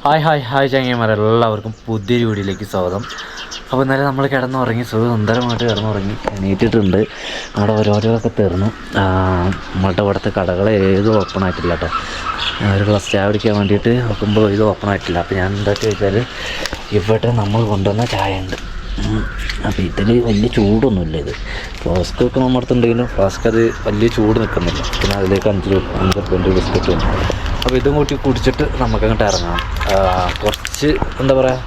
Hi ചങ്ങന്മാരെ, എല്ലാവർക്കും പുതിയൊരു വീഡിയോയിലേക്ക് സ്വാഗതം. അപ്പോൾ ഇന്നലെ നമ്മൾ കിടന്നുറങ്ങി, സുന്ദരമായിട്ട് കിടന്നുറങ്ങി എണീറ്റിട്ടുണ്ട്. അവിടെ ഓരോരോക്കെ തീർന്നു. നമ്മളുടെ ഇവിടുത്തെ കടകൾ ഏതും ഓപ്പൺ ആയിട്ടില്ല കേട്ടോ. ഒരു ഗ്ലാസ് ചായ കുടിക്കാൻ വേണ്ടിയിട്ട് നോക്കുമ്പോൾ ഇത് ഓപ്പൺ ആയിട്ടില്ല. അപ്പോൾ ഞാൻ എന്താ ചോദിച്ചാൽ, ഇവിടെ നമ്മൾ കൊണ്ടുവന്ന ചായ ഉണ്ട്. അപ്പോൾ ഇതിൽ വലിയ ചൂടൊന്നുമില്ല. ഇത് ഫ്ലാസ്ക് ഒക്കെ നമ്മുടെ അടുത്തുണ്ടെങ്കിലും ഫ്ലാസ്ക് അത് വലിയ ചൂട് നിൽക്കുന്നില്ല. പിന്നെ അതിലേക്ക് 5 രൂപ ബിസ്ക്കറ്റ് ഉണ്ട്. അപ്പോൾ ഇതും കൂട്ടി കുടിച്ചിട്ട് നമുക്കങ്ങോട്ട് ഇറങ്ങാം. കുറച്ച് എന്താ പറയുക,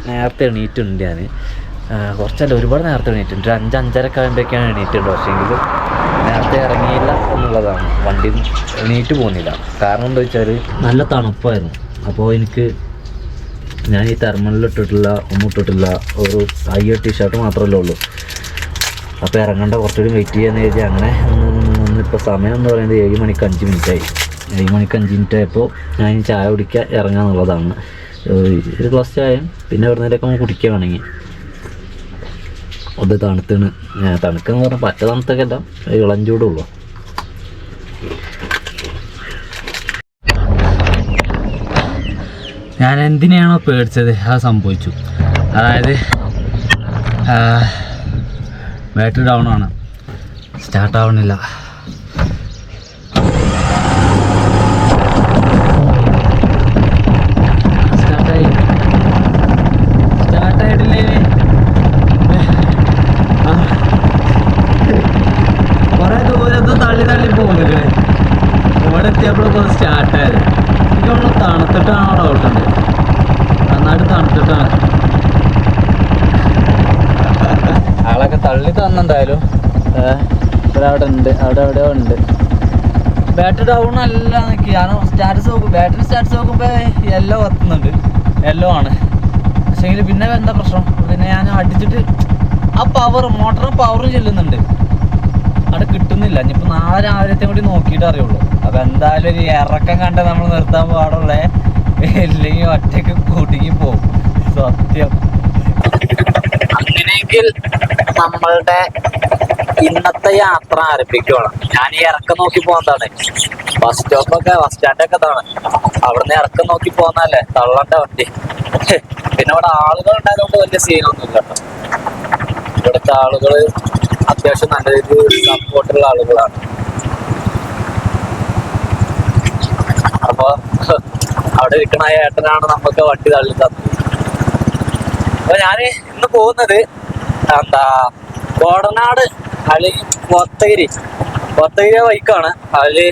നേരത്തെ എണീറ്റുണ്ട് ഞാൻ. കുറച്ചല്ല, ഒരുപാട് നേരത്തെ എണീറ്റുണ്ട്. 5-5:30 ആകുമ്പോഴേക്കാണ് എണീറ്റുണ്ട്. പക്ഷേങ്കിൽ നേരത്തെ ഇറങ്ങിയില്ല എന്നുള്ളതാണ്. വണ്ടി എണീറ്റ് പോകുന്നില്ല. കാരണം എന്താ വെച്ചാൽ നല്ല തണുപ്പായിരുന്നു. അപ്പോൾ ഞാൻ ഈ തെർമലിലിട്ടിട്ടില്ല, ഒന്നും ഇട്ടിട്ടില്ല. ഒരു ടീഷർട്ട് മാത്രമല്ലേ ഉള്ളൂ. അപ്പോൾ ഇറങ്ങേണ്ട, കുറച്ചുകൂടി വെയിറ്റ് ചെയ്യാന്ന് കരുതി അങ്ങനെ ഇപ്പോൾ സമയം എന്ന് പറയുന്നത് 7:05 7:05 ഞാൻ ഈ ചായ കുടിക്കാൻ ഇറങ്ങാന്നുള്ളതാണ്. ഒരു ഗ്ലാസ് ചായയും പിന്നെ വെറുതെ കുടിക്കുക വേണമെങ്കിൽ. അത് തണുത്താണ്. തണുക്കെന്ന് പറഞ്ഞാൽ പറ്റ തണുത്തൊക്കെ അല്ല, ഇളം ചൂടുള്ളൂ. ഞാൻ എന്തിനാണോ പേടിച്ചത് അത് സംഭവിച്ചു. അതായത് ബാറ്ററി ഡൗൺ ആണ്, സ്റ്റാർട്ടാവണില്ല. കുറേ ദൂരത്ത് തള്ളി പോകുന്നില്ലേ. ഇവിടെ എത്തിയപ്പോഴൊക്കെ സ്റ്റാർട്ടായത്. എനിക്ക് നമ്മൾ തണുത്തിട്ടാണോ ഡൗട്ടുണ്ട്. നന്നായിട്ട് തണുത്തിട്ടാണ്. ആളൊക്കെ തള്ളി തന്നെന്തായാലും. അവിടെ ഉണ്ട്, അവിടെ എവിടെയോ ഉണ്ട്. ബാറ്ററി ഡൗൺ അല്ല നിൽക്കുക. ഞാൻ ബാറ്ററി സ്റ്റാറ്റസ് നോക്കുമ്പോൾ യെല്ലോ കത്തുന്നുണ്ട്. യെല്ലോ ആണ്. പക്ഷേങ്കിൽ പിന്നെ എന്താ പ്രശ്നം, പിന്നെ ഞാൻ അടിച്ചിട്ട് ആ മോട്ടറും പവറും ചെല്ലുന്നുണ്ട്. അവിടെ കിട്ടുന്നില്ല. ഇനിയിപ്പോൾ നാളെ രാവിലത്തെ കൂടി നോക്കിയിട്ട് അറിയുള്ളൂ. അപ്പോൾ എന്തായാലും ഒരു ഇറക്കം കണ്ട നമ്മൾ നിർത്താൻ പാടുള്ളേ, അല്ലെങ്കിൽ ഒറ്റയ്ക്ക് കുടുങ്ങി പോകും. സത്യം. അങ്ങനെയെങ്കിൽ നമ്മളുടെ ഇന്നത്തെ യാത്ര ആരംഭിക്കണം. ഞാൻ ഈ ഇറക്കം നോക്കി പോകുന്നതാണ്. ബസ് സ്റ്റാൻഡൊക്കെ ഇതാണ്. അവിടുന്ന് ഇറക്കം നോക്കി പോകുന്നതല്ലേ തള്ളണ്ട വണ്ടി. പിന്നെ ഇവിടെ ആളുകൾ ഉണ്ടായതുകൊണ്ട് വലിയ സീനൊന്നുമില്ല കേട്ടോ. ഇവിടുത്തെ ആളുകൾ അത്യാവശ്യം നല്ല രീതിയിൽ സപ്പോർട്ടുള്ള ആളുകളാണ്. അപ്പൊ അവിടെ ഇരിക്കണ ഏട്ടനാണ് നമുക്ക് വണ്ടി തള്ളി തന്നത്. അപ്പൊ ഞാന് ഇന്ന് പോകുന്നത് കോടനാട് അല്ലെങ്കിൽ കൊത്തഗിരി ബൈക്കാണ്. അതില്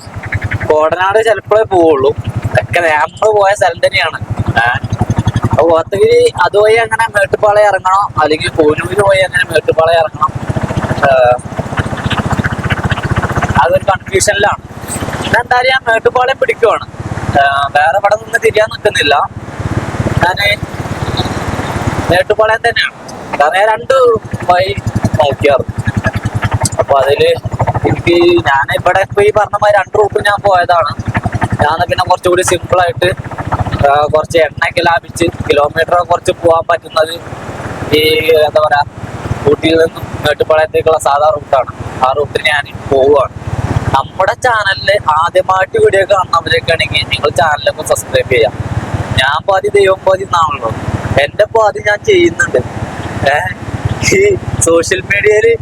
കോടനാട് ചിലപ്പോഴേ പോവുള്ളൂ. ഒക്കെ നമ്മൾ പോയ സ്ഥലം തന്നെയാണ്. കോത്തഗിരി അതുവഴി അങ്ങനെ മേട്ടുപ്പാളയം ഇറങ്ങണം, അല്ലെങ്കിൽ കോനൂര് പോയി അങ്ങനെ മേട്ടുപ്പാളയം ഇറങ്ങണം. അതൊരു കൺഫ്യൂഷനിലാണ്. എന്തായാലും ഞാൻ മേട്ടുപ്പാളയം പിടിക്കുവാണ്. വേറെ ഇവിടെ നിന്ന് തിരിയാൻ നിൽക്കുന്നില്ല. ഞാൻ മേട്ടുപ്പാളയം തന്നെയാണ്. കാരണം ഞാൻ 2 വഴി നോക്കിയായിരുന്നു. അപ്പൊ അതില് ഞാൻ ഇവിടെ ഇപ്പൊ ഈ പറഞ്ഞ മാതിരി 2 റൂട്ട് ഞാൻ പോയതാണ്. ഞാൻ പിന്നെ കുറച്ചുകൂടി സിമ്പിളായിട്ട് കുറച്ച് എണ്ണയൊക്കെ ലാഭിച്ച് കിലോമീറ്റർ കുറച്ച് പോകാൻ പറ്റുന്നത് ഈ എന്താ പറയാ, ഊട്ടിയിൽ നിന്നും മേട്ടുപ്പാളയത്തേക്കുള്ള സാധാ റൂട്ടാണ്. ആ റൂട്ടിൽ ഞാൻ പോവുകയാണ്. നമ്മുടെ ചാനലില് ആദ്യമായിട്ട് വീഡിയോ കാണുന്നവരൊക്കെ ആണെങ്കിൽ നിങ്ങൾ ചാനലൊക്കെ സബ്സ്ക്രൈബ് ചെയ്യാം. ഞാൻ പാതി ദൈവം പാതി എന്നാണല്ലോ. എന്റെ പാതി ഞാൻ ചെയ്യുന്നുണ്ട്. ഈ സോഷ്യൽ മീഡിയയില്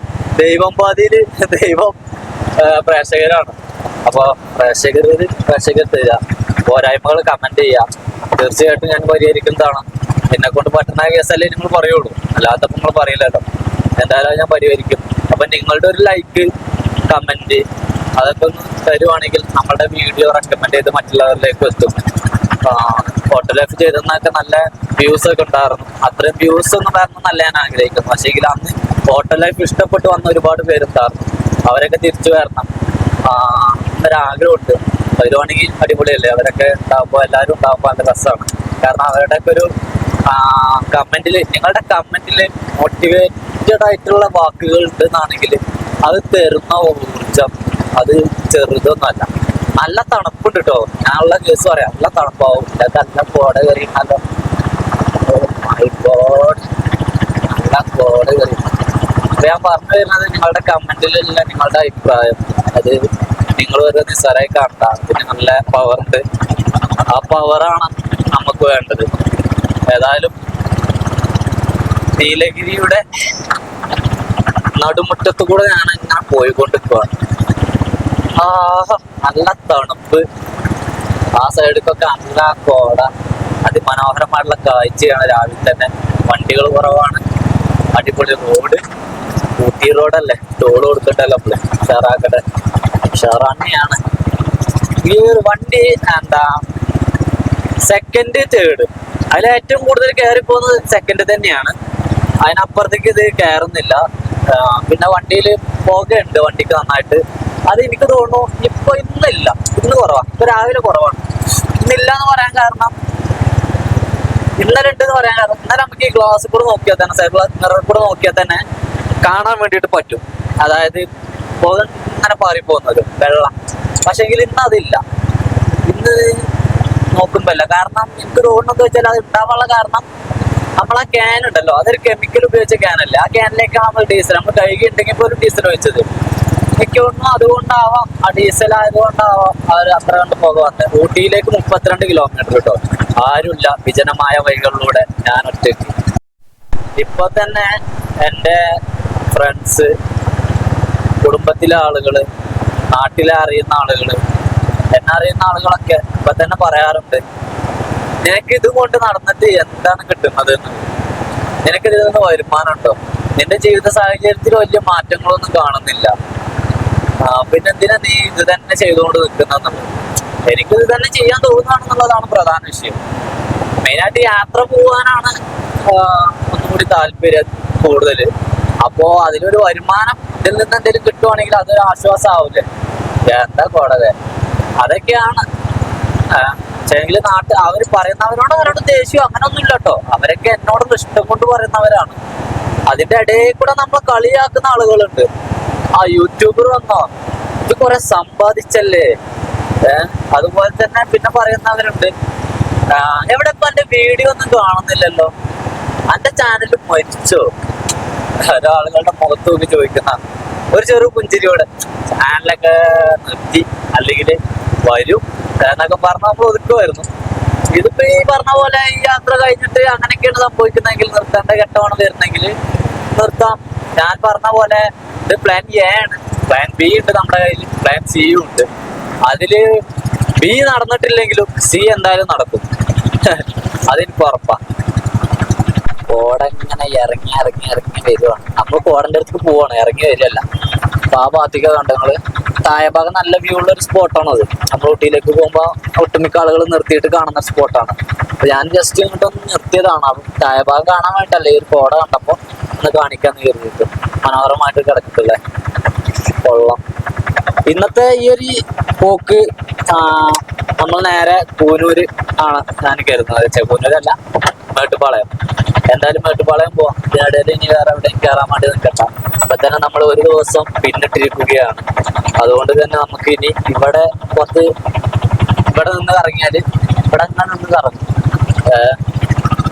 ദൈവം പാതിയില് ദൈവം പ്രേക്ഷകരാണ്. അപ്പൊ പ്രേക്ഷകർ തരിക, പോരായ്മകൾ കമന്റ് ചെയ്യുക. തീർച്ചയായിട്ടും ഞാൻ പരിഹരിക്കുന്നതാണ്. എന്നെ കൊണ്ട് പറ്റുന്ന കേസല്ലേ നിങ്ങൾ പറയുള്ളൂ, അല്ലാത്തപ്പോൾ നിങ്ങൾ പറയില്ല കേട്ടോ. എന്തായാലും ഞാൻ പരിഹരിക്കും. അപ്പൊ നിങ്ങളുടെ ഒരു ലൈക്ക്, കമന്റ് അതൊക്കെ ഒന്ന് തരുവാണെങ്കിൽ നമ്മളുടെ വീഡിയോ റെക്കമെൻഡ് ചെയ്ത് മറ്റുള്ളവരിലേക്ക് എത്തും. ഫോട്ടോ ലൈഫ് ചെയ്തെന്നൊക്കെ നല്ല വ്യൂസ് ഒക്കെ ഉണ്ടായിരുന്നു. അത്രയും വ്യൂസ് ഒന്നും വരണമെന്നല്ല ഞാൻ ആഗ്രഹിക്കുന്നു. പക്ഷേ അന്ന് ഫോട്ടോ ലൈഫ് ഇഷ്ടപ്പെട്ട് വന്ന ഒരുപാട് പേരുണ്ടായിരുന്നു. അവരൊക്കെ തിരിച്ചു വരണം എന്നൊരാഗ്രഹമുണ്ട്. വരുവാണെങ്കിൽ അടിപൊളിയല്ലേ. അവരൊക്കെ ഉണ്ടാകുമ്പോൾ, എല്ലാവരും ഉണ്ടാകുമ്പോൾ നല്ല രസമാണ്. കാരണം അവരുടെയൊക്കെ ഒരു നിങ്ങളുടെ കമന്റില് മോട്ടിവേറ്റഡ് ആയിട്ടുള്ള വാക്കുകൾ ഉണ്ടെന്നാണെങ്കിൽ അത് തരുന്ന ഊർജം അത് ചെറുതൊന്നുമല്ല. നല്ല തണുപ്പുണ്ട് കേട്ടോ. ഞാനുള്ള കേസ് പറയാം, നല്ല തണുപ്പാവും. നല്ല കോട കയറി, നല്ല കോട കയറി. അപ്പൊ ഞാൻ പറഞ്ഞു വരുന്നത്, നിങ്ങളുടെ കമന്റിലുള്ള നിങ്ങളുടെ അഭിപ്രായം അത് നിങ്ങൾ ഒരു നിസ്സാരമായി കാണണ്ട. പിന്നെ നല്ല പവറുണ്ട്. ആ പവറാണ് നമുക്ക് നമുക്ക് വേണ്ടത്. ഏതായാലും നീലഗിരിയുടെ നടുമുറ്റത്ത് കൂടെ ഞാൻ അങ്ങനെ പോയിക്കൊണ്ടിരിക്കുക. നല്ല തണുപ്പ്, ആ സൈഡിലൊക്കെ നല്ല കോട, അതിമനോഹരമായിട്ടുള്ള കാഴ്ചയാണ്. രാവിലെ തന്നെ വണ്ടികൾ കുറവാണ്, അടിപൊളി റോഡ്, ഊട്ടി റോഡല്ലേ, ടോള് കൊടുക്കണ്ടല്ലോ നമ്മള്, ഷെറാക്കട്ടെ ഷെറാന്നെയാണ് ഈ ഒരു വണ്ടി. എന്താ സെക്കൻഡ് തേർഡ്, അതിൽ ഏറ്റവും കൂടുതൽ കയറി പോകുന്നത് സെക്കൻഡ് തന്നെയാണ്, അതിനപ്പുറത്തേക്ക് ഇത് കയറുന്നില്ല. പിന്നെ വണ്ടിയിൽ പുകയുണ്ട് വണ്ടിക്ക് നന്നായിട്ട്. അത് എനിക്ക് തോന്നുന്നു ഇപ്പൊ ഇന്നില്ല, ഇന്ന് കുറവാണ്, ഇപ്പൊ രാവിലെ കുറവാണ്. ഇന്നില്ല എന്ന് പറയാൻ കാരണം, ഇന്നലെ ഉണ്ട് എന്ന് പറയാൻ കാരണം, ഇന്നലെ നമുക്ക് ഈ ഗ്ലാസ് കൂടെ നോക്കിയാൽ തന്നെ, സൈഡ് ഗ്ലാസ് മിറർ കൂടെ നോക്കിയാൽ തന്നെ കാണാൻ വേണ്ടിയിട്ട് പറ്റും, അതായത് പുക ഇങ്ങനെ പാറിപ്പോകുന്നത് വെള്ളം. പക്ഷെങ്കിൽ ഇന്ന് അതില്ല, ഇന്ന് നോക്കുമ്പോ അല്ല. കാരണം എനിക്ക് തോന്നുന്നത് വെച്ചാൽ അത് ഉണ്ടാവാനുള്ള കാരണം, നമ്മളാ ക്യാൻ ഉണ്ടല്ലോ, അതൊരു കെമിക്കൽ ഉപയോഗിച്ച ക്യാനല്ലേ, ആ ക്യാനിലേക്കാണ് നമ്മൾ ഡീസൽ, നമ്മൾ കഴുകി ഉണ്ടെങ്കിൽ പോലും ഡീസൽ വെച്ചത്. എനിക്ക് തോന്നുന്നു അതുകൊണ്ടാവാം, ആ ഡീസൽ ആയതുകൊണ്ടാവാം അവർ അത്ര കണ്ട് പുക വന്നത്. ഊട്ടിയിലേക്ക് 32 കിലോമീറ്റർ കേട്ടോ, ആരുമില്ല, വിജനമായ വഴികളിലൂടെ ഞാൻ ഒറ്റയ്ക്ക്. ഇപ്പൊ തന്നെ എൻ്റെ ഫ്രണ്ട്സ്, കുടുംബത്തിലെ ആളുകള്, നാട്ടിലെ അറിയുന്ന ആളുകള്, എന്നെ അറിയുന്ന ആളുകളൊക്കെ ഇപ്പൊ തന്നെ പറയാറുണ്ട്, നിനക്ക് ഇത് കൊണ്ട് നടന്നിട്ട് എന്താണ് കിട്ടുന്നത്, നിനക്ക് ഇതിൽ നിന്ന് വരുമാനം ഉണ്ടോ, നിന്റെ ജീവിത സാഹചര്യത്തിൽ വലിയ മാറ്റങ്ങളൊന്നും കാണുന്നില്ല, പിന്നെ എന്തിനാ നീ ഇത് തന്നെ ചെയ്തുകൊണ്ട് നിൽക്കുന്നത്. എനിക്ക് ഇത് തന്നെ ചെയ്യാൻ തോന്നുകയാണെന്നുള്ളതാണ് പ്രധാന വിഷയം. മെയിനായിട്ട് യാത്ര പോകാനാണ് ഒന്നുകൂടി താല്പര്യം കൂടുതൽ. അപ്പോ അതിലൊരു വരുമാനം ഇതിൽ നിന്ന് എന്തെങ്കിലും കിട്ടുവാണെങ്കിൽ അതൊരു ആശ്വാസമാവില്ലേ. എന്താ കോടതെ, അതൊക്കെയാണ്. പക്ഷേങ്കിൽ അവര് പറയുന്നവരോട് അവരോട് ദേഷ്യം അങ്ങനൊന്നും ഇല്ല കേട്ടോ, അവരൊക്കെ എന്നോട് ഇഷ്ടം കൊണ്ട് പറയുന്നവരാണ്. അതിന്റെ ഇടയിൽ കൂടെ നമ്മളെ കളിയാക്കുന്ന ആളുകളുണ്ട്. ആ യൂട്യൂബർ വന്നോ, ഇത് കുറെ സമ്പാദിച്ചല്ലേ, അതുപോലെ തന്നെ പിന്നെ പറയുന്നവരുണ്ട്, എവിടെ ഇപ്പൊ എന്റെ വീഡിയോ ഒന്നും കാണുന്നില്ലല്ലോ, എന്റെ ചാനൽ മരിച്ചോ, ഒരാളുകളുടെ മുഖത്ത് നോക്കി ചോദിക്കുന്ന ഒരു ചെറു പുഞ്ചിരിയോടെ, ചാനലൊക്കെ നിർത്തി അല്ലെങ്കിൽ വരും എന്നൊക്കെ പറഞ്ഞ നമ്മൾ ഒതുക്കുമായിരുന്നു. ഇതിപ്പോ ഈ പറഞ്ഞ പോലെ ഈ യാത്ര കഴിഞ്ഞിട്ട് അങ്ങനെയൊക്കെയാണ് സംഭവിക്കുന്നതെങ്കിൽ, നിർത്തേണ്ട ഘട്ടമാണ് വരുന്നെങ്കിൽ നിർത്താം. ഞാൻ പറഞ്ഞ പോലെ ഇത് പ്ലാൻ എ ആണ്, പ്ലാൻ ബി ഉണ്ട് നമ്മുടെ കയ്യിൽ, പ്ലാൻ സിയും ഉണ്ട്. അതില് ബി നടന്നിട്ടില്ലെങ്കിലും സി എന്തായാലും നടക്കും, അതെനിക്ക് ഉറപ്പാ. കോട ഇങ്ങനെ ഇറങ്ങി ഇറങ്ങി ഇറങ്ങി വരുവാണ്. നമ്മൾ കോടന്റെ അടുത്ത് പോവാണ്, ഇറങ്ങി വരികയല്ല. അപ്പൊ ആ ഭാഗത്തേക്ക് കണ്ടങ്ങള് താഴെ ഭാഗം നല്ല വ്യൂ ഉള്ള ഒരു സ്പോട്ടാണ് അത്. നമ്മൾ ഊട്ടിയിലേക്ക് പോകുമ്പോ ഒട്ടുമിക്ക ആളുകൾ നിർത്തിയിട്ട് കാണുന്ന സ്പോട്ടാണ്. അപ്പൊ ഞാൻ ജസ്റ്റ് ഇങ്ങോട്ടൊന്ന് നിർത്തിയതാണ്. അപ്പൊ താഴെ ഭാഗം കാണാൻ വേണ്ടിട്ടല്ലേ, ഈ ഒരു കോട കണ്ടപ്പോ ഒന്ന് കാണിക്കാന്ന് കരുതിയിട്ട്. മനോഹരമായിട്ട് കിടക്കത്തില്ലേ, കൊള്ളാം. ഇന്നത്തെ ഈ ഒരു പോക്ക് നമ്മൾ നേരെ കൂനൂര് ആണ് ഞാൻ കരുതുന്നത്. കൂനൂരല്ല, മേട്ടുപ്പാളയം. എന്തായാലും മേട്ടുപ്പാളയം പോവാം. ഇതിനിടയിൽ ഇനി വേറെ എവിടെയും കയറാൻ വേണ്ടി നിൽക്കണ്ട. അപ്പൊ തന്നെ നമ്മൾ ഒരു ദിവസം പിന്നിട്ടിരിക്കുകയാണ്. അതുകൊണ്ട് തന്നെ നമുക്ക് ഇനി ഇവിടെ നിന്ന് ഇറങ്ങിയാല് ഇവിടെ അങ്ങനെ നിന്ന് കറങ്ങും.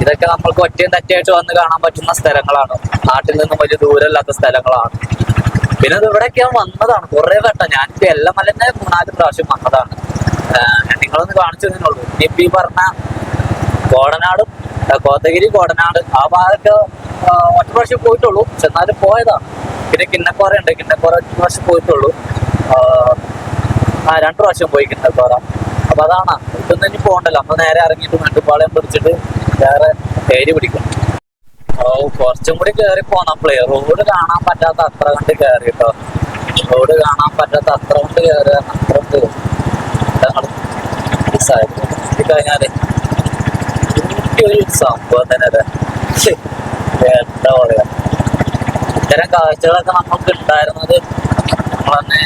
ഇതൊക്കെ നമ്മൾക്ക് ഒറ്റയും തെറ്റായിട്ട് വന്ന് കാണാൻ പറ്റുന്ന സ്ഥലങ്ങളാണ്, നാട്ടിൽ നിന്നും വലിയ ദൂരമില്ലാത്ത സ്ഥലങ്ങളാണ്. പിന്നെ ഇത് ഇവിടെയൊക്കെ ഞാൻ വന്നതാണ് കുറെ വട്ടം. ഞാനിപ്പോ എല്ലമലന്നെ 3-4 പ്രാവശ്യം വന്നതാണ്. നിങ്ങളൊന്ന് കാണിച്ചു തന്നുള്ളൂ. ഇനിയിപ്പോ ഈ പറഞ്ഞ കോടനാടും കോത്തഗിരി, കോടനാട് ആ ഭാഗത്ത് ഒറ്റ പ്രാവശ്യം പോയിട്ടുള്ളൂ, പക്ഷെ എന്നാലും പോയതാണ്. പിന്നെ കിന്നക്കോറ ഉണ്ട്, കിന്നക്കോറ ഒറ്റ പ്രാവശ്യം പോയിട്ടുള്ളൂ. 2 പ്രാവശ്യം പോയി കിന്നക്കോറ. അപ്പൊ അതാണ്, ഇതൊന്നും ഇനി പോകണ്ടല്ലോ, നമ്മൾ നേരെ ഇറങ്ങിയിട്ട് മേട്ടുപ്പാളയം പിടിച്ചിട്ട് വേറെ പേര് പിടിക്കും. കുറച്ചും കൂടി കയറി പോന്നപ്പോളേ റോഡ് കാണാൻ പറ്റാത്ത അത്ര കണ്ട് കയറി കേട്ടോ. റോഡ് കാണാൻ പറ്റാത്ത അത്ര കൊണ്ട് കയറി അത്ര കഴിഞ്ഞാല് ഒരു സംഭവം തന്നെ അല്ലേ. എന്താ പറയാ, ഇത്തരം കാഴ്ചകളൊക്കെ നമുക്ക് ഉണ്ടായിരുന്നത് നമ്മളന്നെ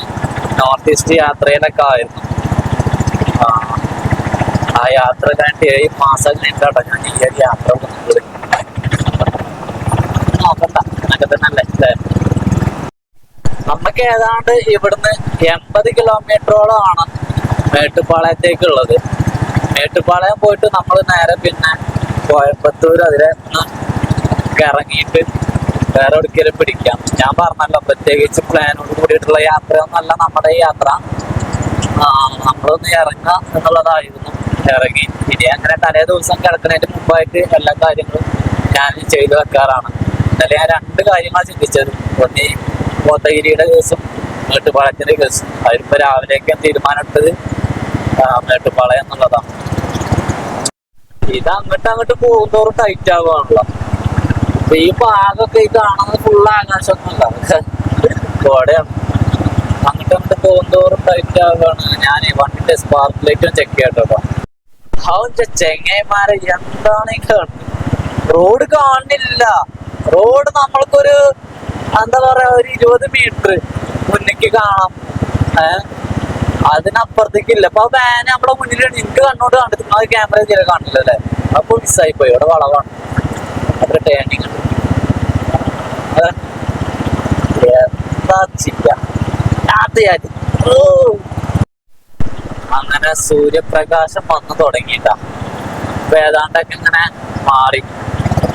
നോർത്ത് ഈസ്റ്റ് യാത്രയിലൊക്കെ ആയിരുന്നു. ആ യാത്ര കഴിഞ്ഞിട്ട് 7 മാസം കഴിഞ്ഞിട്ടാട്ടോ ഞാൻ ഈ ഒരു യാത്ര പോകുന്നത്. നോക്കണ്ട, അങ്ങനൊക്കെ തന്നെ അല്ലേ. നമുക്ക് ഏതാണ്ട് ഇവിടുന്ന് 80 കിലോമീറ്ററോളം ആണ് മേട്ടുപ്പാളയത്തേക്കുള്ളത്. മേട്ടുപ്പാളയം പോയിട്ട് നമ്മൾ നേരെ പിന്നെ കോയമ്പത്തൂർ അതിലെ ഇറങ്ങിയിട്ട് വേറെ ഒരിക്കലും പിടിക്കാം. ഞാൻ പറഞ്ഞല്ലോ, പ്രത്യേകിച്ച് പ്ലാനോട് കൂടിയിട്ടുള്ള യാത്രയൊന്നല്ല നമ്മുടെ ഈ യാത്ര. നമ്മളൊന്ന് ഇറങ്ങുക എന്നുള്ളതായിരുന്നു. ഇറങ്ങി. ഇനി അങ്ങനെ തലേ ദിവസം കിടക്കുന്നതിന് മുമ്പായിട്ട് എല്ലാ കാര്യങ്ങളും ഞാൻ ചെയ്തു വെക്കാറാണ്. ഇന്നലെ ഞാൻ 2 കാര്യങ്ങളാണ് ചിന്തിച്ചത്. ഒന്ന് ഈ കോത്തഗിരിയുടെ കേസും മേട്ടുപ്പാളയത്തിന്റെ കേസും. അതിലിപ്പോ രാവിലേക്ക് തീരുമാനമെടുത്തത് മേട്ടുപ്പാളയം എന്നുള്ളതാണ്. ഇത് അങ്ങോട്ട് പോകുന്നതോറും ടൈറ്റ് ആവുകയാണല്ലോ. അപ്പൊ ഈ ഭാഗമൊക്കെ ഈ കാണുന്നത് ഫുള്ള് ആകാശമൊന്നുമല്ല, കോടയാണ്. അങ്ങോട്ട് പോകുന്നതോറും ടൈറ്റ് ആവുകയാണ്. ഞാൻ വണ്ടിന്റെ സ്പാർക്ക് ലൈറ്റും ചെക്ക് ചെയ്യട്ടോ. അവന്റെ ചെങ്ങന്മാരെ എന്താണ് ഈ കാണുന്നത്? റോഡ് കാണില്ല. റോഡ് നമ്മൾക്കൊരു എന്താ പറയാ ഒരു 20 മീറ്റർ മുന്നിക്ക് കാണാം. അതിനപ്പുറത്തേക്കില്ല. അപ്പൊ ആ വാന് നമ്മളെ മുന്നിലാണ്. എനിക്ക് കണ്ണോട് കണ്ടിട്ട് അത് ക്യാമറ ചെയ്ത് കാണില്ല അല്ലേ? അപ്പൊ മിസ്സായി പോയി. ഇവിടെ വളവാണ്, അത്ര ടേണിങ് ഉണ്ട്. എന്താ ചെയ്യാ? അങ്ങനെ സൂര്യപ്രകാശം വന്നു തുടങ്ങിയിട്ടാ. അപ്പൊ ഏതാണ്ടൊക്കെ ഇങ്ങനെ മാറി.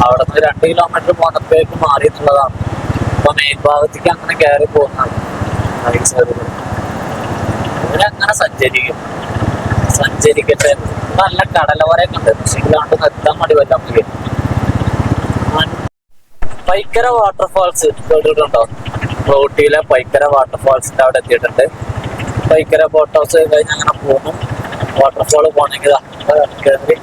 അവിടെ നിന്ന് 2 കിലോമീറ്റർ പോന്നപ്പോഴേക്ക് മാറി എന്നുള്ളതാണ്. അപ്പൊ മെയിൻ ഭാഗത്തേക്ക് അങ്ങനെ കയറി പോകുന്നതാണ്. ഇവരങ്ങനെ സഞ്ചരിക്കട്ടെ. നല്ല കടലവരൊക്കെ ഉണ്ട്. പക്ഷെ ഇല്ലാണ്ട് നിർത്താൻ മടി പറ്റാൻ നമുക്ക്. പൈക്കര വാട്ടർഫാൾസ് കേട്ടിട്ടുണ്ടോ? ഊട്ടിയിലെ പൈക്കര വാട്ടർഫാൾസിന്റെ അവിടെ എത്തിയിട്ടുണ്ട്. പൈക്കര ബോട്ട് ഹൗസ് കഴിഞ്ഞ് അങ്ങനെ പോകുന്നു. വാട്ടർഫാൾ പോകണമെങ്കിൽ കയറി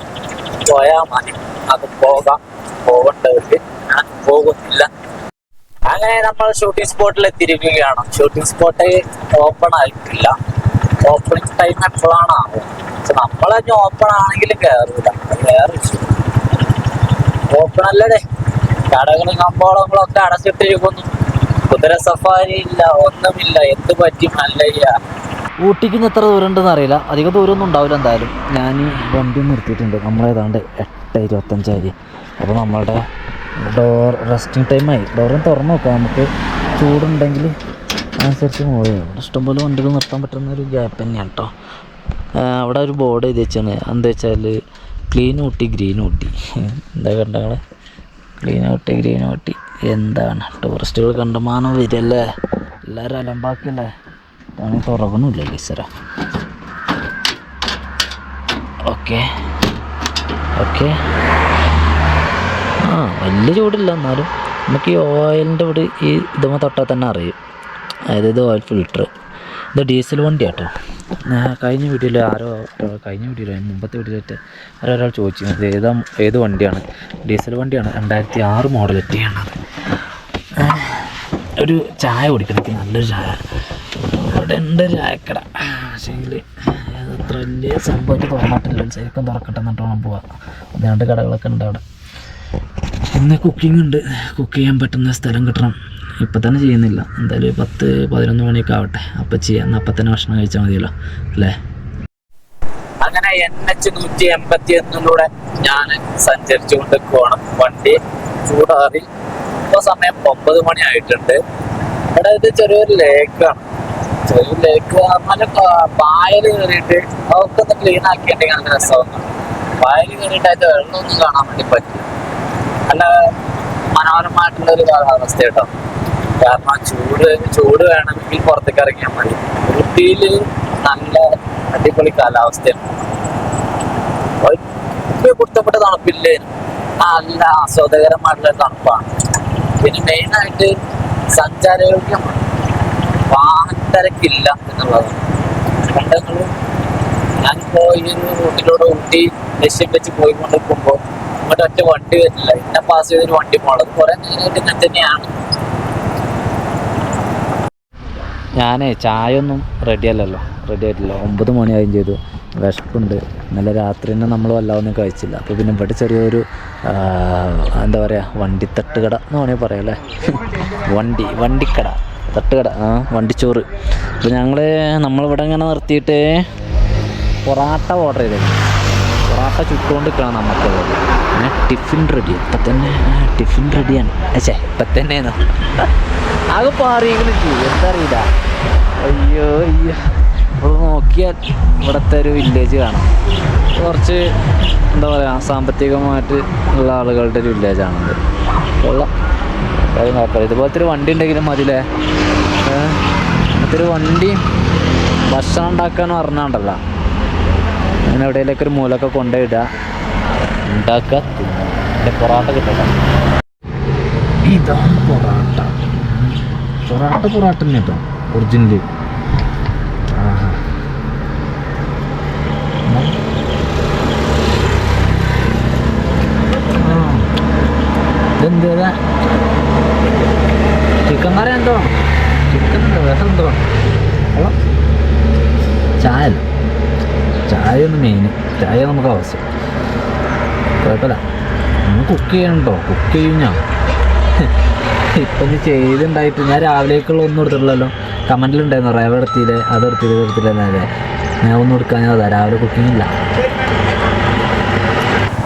പോയാൽ മതി. അത് പോകേണ്ടവർക്ക് ഞാൻ പോകുന്നില്ല. അങ്ങനെ നമ്മൾ ഷൂട്ടിംഗ് സ്പോട്ടിൽ എത്തിയിരിക്കുകയാണ്. ഷൂട്ടിംഗ് സ്പോട്ട് ഓപ്പൺ ആയിട്ടില്ല. ഓപ്പണിംഗ് ടൈം എപ്പോഴാണ് ആവുക? പക്ഷെ നമ്മളതിന് ഓപ്പൺ ആണെങ്കിലും കയറില്ല. വേറെ ഓപ്പൺ അല്ലേ? കടകളും കമ്പോളങ്ങളൊക്കെ അടച്ചിട്ടിരിക്കുന്നു. കുതിര സഫാരി ഇല്ല, ഒന്നുമില്ല. എന്ത് പറ്റി മല്ലയ്യ? ഊട്ടിക്ക് ഇനി എത്ര ദൂരം ഉണ്ടെന്ന് അറിയില്ല. അധികം ദൂരമൊന്നും ഉണ്ടാവില്ല. എന്തായാലും ഞാൻ വണ്ടി നിർത്തിയിട്ടുണ്ട്. നമ്മളേതാണ്ട് 8:25. അപ്പോൾ നമ്മളുടെ ഡോർ റെസ്റ്റിംഗ് ടൈമായി. ഡോറും തുറന്നു നോക്കാം. നമുക്ക് ചൂടുണ്ടെങ്കിൽ അനുസരിച്ച് പോയി. ഇവിടെ ഇഷ്ടംപോലെ വണ്ടികൾ നിർത്താൻ പറ്റുന്ന ഒരു ഗ്യാപ്പ് തന്നെയാണ് കേട്ടോ. അവിടെ ഒരു ബോർഡ് എഴുതി വെച്ചാണ്. എന്താ വെച്ചാൽ ക്ലീൻ ഊട്ടി ഗ്രീൻ ഊട്ടി. എന്താ കണ്ടങ്ങൾ? Clean Ooty green Ooty. എന്താണ് ടൂറിസ്റ്റുകൾ കണ്ടമാനം വരില്ലേ? എല്ലാവരും അലമ്പാക്കല്ലേ? അങ്ങനെ തുറക്കണമില്ല ടീച്ചറ. ഓക്കെ വലിയ ചൂടില്ല. എന്നാലും നമുക്ക് ഈ ഓയിലിൻ്റെ ഇവിടെ ഈ ഇതുമ്മ തൊട്ടാൽ തന്നെ അറിയും. അതായത് ഇത് ഓയിൽ ഫിൽട്ടർ. ഇത് ഡീസൽ വണ്ടിയാണ് കേട്ടോ. കഴിഞ്ഞ വീഡിയോയിൽ മുമ്പത്തെ വീഡിയോയിലായിട്ട് ഒരാൾ ചോദിച്ചിരുന്നത് ഏത് വണ്ടിയാണ്. ഡീസൽ വണ്ടിയാണ്. 2006 മോഡലിറ്റിയാണത്. ഒരു ചായ കുടിക്കണം, നല്ലൊരു ചായ. അവിടെ ഉണ്ട് ചായക്കട. പക്ഷേങ്കിൽ അത്ര വലിയ സംഭവമായിട്ട് തുറന്നിട്ടില്ല. ശരിക്കും തുറക്കട്ടെ എന്നിട്ട് വേണം പോവാം. 2 കടകളൊക്കെ ഉണ്ട് അവിടെ. ഇന്ന് കുക്കിംഗ് ഉണ്ട്. കുക്ക് ചെയ്യാൻ പറ്റുന്ന സ്ഥലം കിട്ടണം. ഇപ്പം തന്നെ ചെയ്യുന്നില്ല. എന്തായാലും 10-11 മണിയൊക്കെ ആവട്ടെ. അപ്പം ചെയ്യാം. അപ്പം തന്നെ ഭക്ഷണം കഴിച്ചാൽ മതിയല്ലോ അല്ലേ? അങ്ങനെ NH 181 ഞാൻ സഞ്ചരിച്ചുകൊണ്ട് പോകണം. വണ്ടി ചൂടാറി. ഇപ്പോൾ സമയം 9 മണി ആയിട്ടുണ്ട്. ഇവിടെ ഇത് ചെറിയൊരു ലേക്കാണ്. ചെറിയൊരു ലേക്ക് പറഞ്ഞാൽ പായൽ കയറിയിട്ട് അതൊക്കെ ഒന്ന് ക്ലീൻ ആക്കിയിട്ടുണ്ടെങ്കിൽ നല്ല രസമാണ്. പായൽ കയറിയിട്ട് അതിൻ്റെ വെള്ളമൊന്നും കാണാൻ വേണ്ടി പറ്റില്ല. നല്ല മനോഹരമായിട്ടുള്ളൊരു കാലാവസ്ഥ കേട്ടോ. കാരണം ചൂട് വേണമെങ്കിൽ പുറത്തേക്ക് ഇറങ്ങിയാൽ മതി. ഊട്ടിയിൽ നല്ല അടിപൊളി കാലാവസ്ഥയാണ്. വലിയ കുട്ടപ്പെട്ട തണുപ്പില്ലേ, നല്ല ആസ്വാദകരമായിട്ടുള്ള തണുപ്പാണ്. പിന്നെ മെയിനായിട്ട് സഞ്ചാരയോഗ്യമാണ്. വാഹനത്തിരക്കില്ല എന്നുള്ളതാണ്. കണ്ടങ്ങൾ ഞാനിപ്പോൾ ഈ ഒരു റൂട്ടിലൂടെ ഊട്ടി ലക്ഷ്യം വെച്ച് പോയിക്കൊണ്ടിരിക്കുമ്പോൾ ഇങ്ങോട്ട് ഒറ്റ വണ്ടി വരില്ല. ഇന്നെ പാസ് ചെയ്തൊരു വണ്ടി പോണത് കുറെ നേരമായിട്ട് ഇങ്ങനെ തന്നെയാണ്. ഞാൻ ചായ ഒന്നും റെഡി ആയിട്ടില്ല. 9 മണിയായും ചെയ്തു. വിശപ്പുണ്ട്. ഇന്നലെ രാത്രി തന്നെ നമ്മൾ വല്ലാതൊന്നും കഴിച്ചില്ല. അപ്പോൾ പിന്നെ ഇവിടെ ചെറിയൊരു എന്താ പറയുക വണ്ടിത്തട്ടുകട എന്ന് വേണമെങ്കിൽ പറയാം അല്ലേ? വണ്ടിക്കട തട്ടുകട വണ്ടിച്ചോറ്. അപ്പോൾ നമ്മളിവിടെ ഇങ്ങനെ നിർത്തിയിട്ട് പൊറാട്ട ഓർഡർ ചെയ്തത്. പൊറാട്ട ചുട്ടുകൊണ്ട് നിൽക്കണം നമുക്കുള്ളത്. Tiffin ready. ടിഫിൻ റെഡിയാണ്. ഇപ്പം തന്നെയാണ് ആകെ പാറിയെങ്കിലും ചെയ്യും. എന്താ അറിയില്ല. അയ്യോ ഇപ്പോൾ നോക്കിയാൽ ഇവിടുത്തെ ഒരു വില്ലേജ് കാണാം. കുറച്ച് എന്താ പറയുക സാമ്പത്തികമായിട്ട് ഉള്ള ആളുകളുടെ ഒരു വില്ലേജാണത്. കൊള്ളാം. കാര്യം കുഴപ്പമില്ല. ഇതുപോലത്തെ ഒരു വണ്ടി ഉണ്ടെങ്കിലും മതിലേ. ഇങ്ങനത്തെ ഒരു വണ്ടി ഭക്ഷണം ഉണ്ടാക്കാന്ന് പറഞ്ഞാണ്ടല്ലോ അങ്ങനെ എവിടെയെങ്കിലൊക്കെ ഒരു മൂലൊക്കെ കൊണ്ടുപോയിടുക, ഉണ്ടാക്കുക, തിന്നുക. പൊറാട്ട കിട്ടട്ടെ. ഇതാണ് പൊറാട്ട. പൊറാട്ട തന്നെ കേട്ടോ, ഒറിജിനല്. ഇതെന്താ ചിക്കൻ കറി എന്തോ, ചിക്കൻ ഉണ്ടോ, വേറെ എന്തോ. ചായ അല്ല, ചായ ഒന്ന് മെയിൻ, ചായ നമുക്ക് ആവശ്യം. കുഴപ്പമില്ല, നമ്മൾ കുക്ക് ചെയ്യണോ, കുക്ക് ചെയ്യും ഞാൻ. ഇപ്പം നീ ചെയ്തുണ്ടായിട്ട് ഞാൻ രാവിലേക്കുള്ള ഒന്നും എടുത്തിട്ടില്ലല്ലോ. കമൻറ്റിലുണ്ടായിരുന്നു റവ എടുത്തില്ലേ, അത് എടുത്തില്ലേ. ഞാൻ ഒന്നും എടുക്കാൻ അതാ രാവിലെ കുക്കിംഗ് ഇല്ല.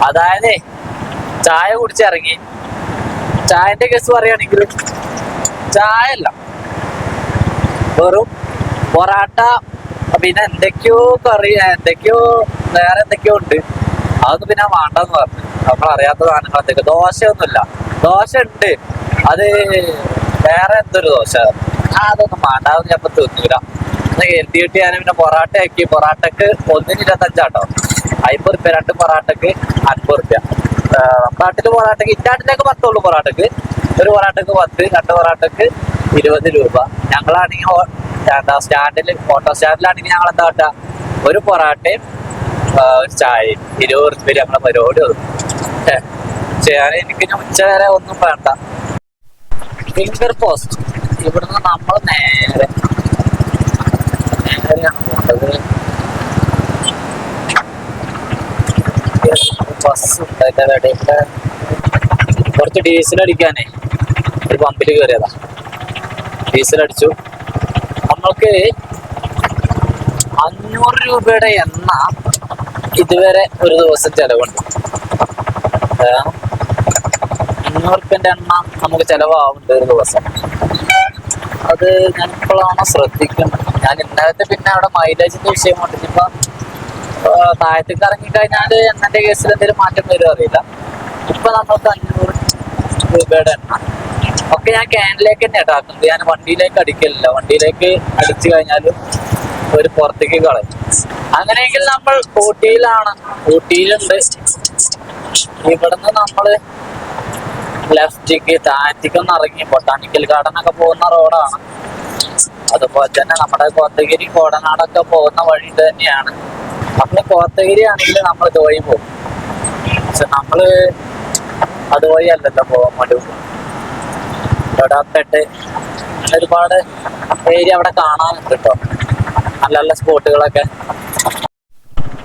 അതായത് ചായ കുടിച്ചിറങ്ങി, ചായന്റെ കേസ് പറയുകയാണെങ്കിൽ ചായ അല്ല, വെറും പൊറാട്ട, പിന്നെ എന്തൊക്കെയോ കറി, എന്തൊക്കെയോ വേറെ എന്തൊക്കെയോ ഉണ്ട്. അതൊന്നും പിന്നെ വേണ്ടെന്ന് പറഞ്ഞു. നമ്മൾ അറിയാത്ത സാധനങ്ങൾ എന്തൊക്കെ. ദോശയൊന്നുമില്ല, ദോശ ഉണ്ട്, അത് വേറെ എന്തൊരു ദോശ. അതൊന്നും വേണ്ടാന്ന് ഞാൻ ഇപ്പൊ തിന്നൂല എന്ന് കരുതിയിട്ട് ഞാൻ പിന്നെ പൊറാട്ട ആക്കി. പൊറാട്ടക്ക് 1.25 50 2 പൊറാട്ടക്ക് 50. നമ്മുടെ നാട്ടില് പൊറാട്ടക്ക്, ഇറ്റാട്ടിലേക്ക് 10 ഉള്ളൂ പൊറാട്ടക്ക്. ഒരു പൊറാട്ടക്ക് 10, 2 പൊറാട്ടക്ക് 20 രൂപ. ഞങ്ങളാണെങ്കിൽ സ്റ്റാൻഡിൽ, ഓട്ടോ സ്റ്റാൻഡിലാണെങ്കിൽ ഞങ്ങൾ എന്താ കാട്ടുക, ഒരു പൊറാട്ടയും ഒരു ചായയും 20 രൂപ നമ്മളെ പരിപാടി വന്നു. എനിക്ക് ഉച്ച വരെ ഒന്നും വേണ്ട. ഫിംഗർ പോസ്റ്റ് ഇവിടുന്ന് നമ്മൾ നേരെയാണ് പോകേണ്ടത്. ബസ് ഉണ്ട് അതിൻ്റെ ഇടയിൽ. കുറച്ച് ഡീസൽ അടിക്കാനേ ഒരു പമ്പിൽ കയറിയതാ, ഡീസൽ അടിച്ചു. നമ്മൾക്ക് 500 രൂപയുടെ എണ്ണ ഇതുവരെ ഒരു ദിവസം ചെലവുണ്ട്. 500 രൂപന്റെ എണ്ണ നമുക്ക് ചെലവാകുന്നുണ്ട് ഒരു ദിവസം. അത് ഞാൻ ഇപ്പോഴാണ് ശ്രദ്ധിക്കുന്നത്. ഞാൻ ഇന്നലത്തെ പിന്നെ അവിടെ മൈലേജിന്റെ വിഷയം കൊണ്ടിരിപ്പോ താഴത്തേക്ക് ഇറങ്ങിക്കഴിഞ്ഞാൽ എണ്ണന്റെ കേസിൽ എന്തെങ്കിലും മാറ്റം വരും അറിയില്ല. ഇപ്പൊ നമുക്ക് 500 രൂപയുടെ എണ്ണ ഒക്കെ ഞാൻ ക്യാനിലേക്ക് തന്നെ ഇടാക്കുന്നത്. ഞാൻ വണ്ടിയിലേക്ക് അടിക്കലില്ല. വണ്ടിയിലേക്ക് അടിച്ചു കഴിഞ്ഞാൽ ഒരു പുറത്തേക്ക് കളയും. അങ്ങനെയെങ്കിൽ നമ്മൾ ഊട്ടിയിലാണ്, ഊട്ടിയിലുണ്ട്. ഇവിടുന്ന് നമ്മള് ലെഫ്റ്റിക്ക് താഴത്തേക്കൊന്ന് ഇറങ്ങി ബൊട്ടാണിക്കൽ ഗാർഡൻ ഒക്കെ പോകുന്ന റോഡാണ്. അതുപോലെ തന്നെ നമ്മുടെ കോത്തഗിരി കോടനാടൊക്കെ പോകുന്ന വഴി തന്നെയാണ്. നമ്മള് കോത്തഗിരി ആണെങ്കിൽ നമ്മൾ ഇതുവഴി പോകും, പക്ഷെ നമ്മള് അതുവഴി അല്ലല്ലോ പോകാൻ വേണ്ടി. ഇവിടെപ്പെട്ട് ഒരുപാട് ഏരിയ അവിടെ കാണാനുണ്ട് കേട്ടോ, നല്ല നല്ല സ്പോട്ടുകളൊക്കെ.